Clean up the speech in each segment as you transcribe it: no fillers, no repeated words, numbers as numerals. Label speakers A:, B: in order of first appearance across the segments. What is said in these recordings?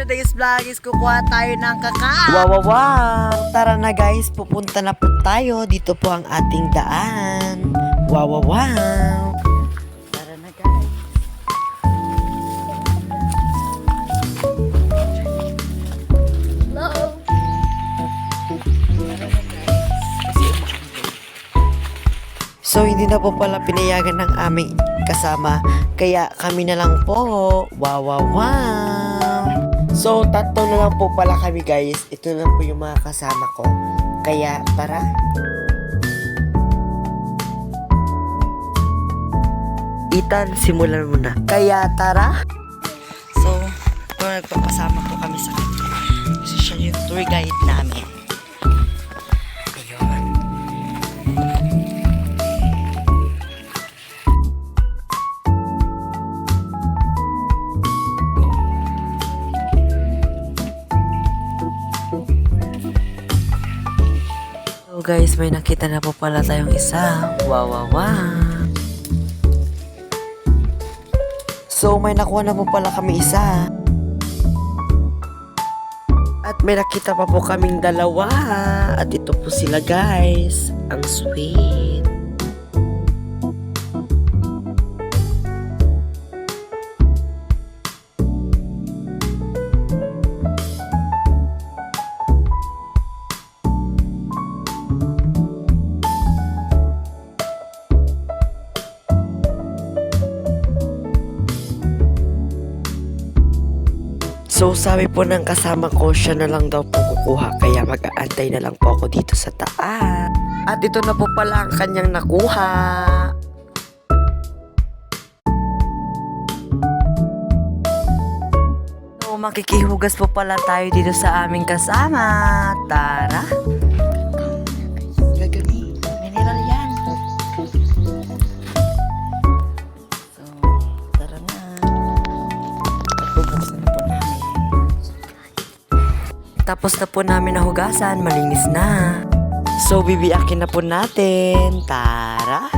A: Today's vlog is kukuha tayo ng kakao.
B: Wow, wow, wow! Tara na guys, pupunta na po tayo. Dito po ang ating daan. Wow, wow, wow! Tara na guys.
A: Hello.
B: So, hindi na po pala pinayagan ng aming kasama. Kaya kami na lang po. Wow, wow, wow! So, tatlo na lang po pala kami guys. Ito lang po yung mga kasama ko. Kaya, tara. Ethan, simulan mo na. Kaya, tara. So, ito nagpapasama po kami sa kanya. Kasi siya yung tour guide namin. Ayun. So guys, may nakita na po pala tayong isa. Wow, wow, wow. So may nakuha na po pala kami isa. At may nakita pa po kaming dalawa. At ito po sila guys. Ang sweet. So sabi po ng kasama ko, siya na lang daw po kukuha. Kaya mag-aantay na lang po ako dito sa taas. At ito na po pala ang kanyang nakuha. So makikihugas po pala tayo dito sa aming kasama. Tara. Gagami. Mineral yan. So, tara na. Bubuksan na po namin. Tapos na po namin nahugasan, malinis na. So, bibiyakin na po natin. Tara!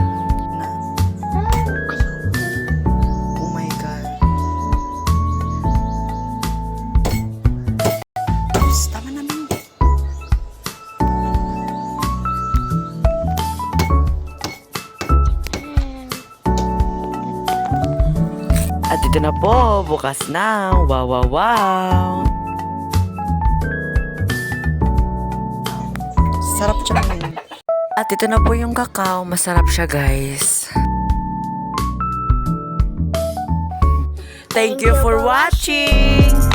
B: Oh my God. Tapos, tama namin. At ito na po, bukas na. Wow, wow, wow! Sarap siya. At ito na po yung kakao. Masarap siya guys. Thank you for watching!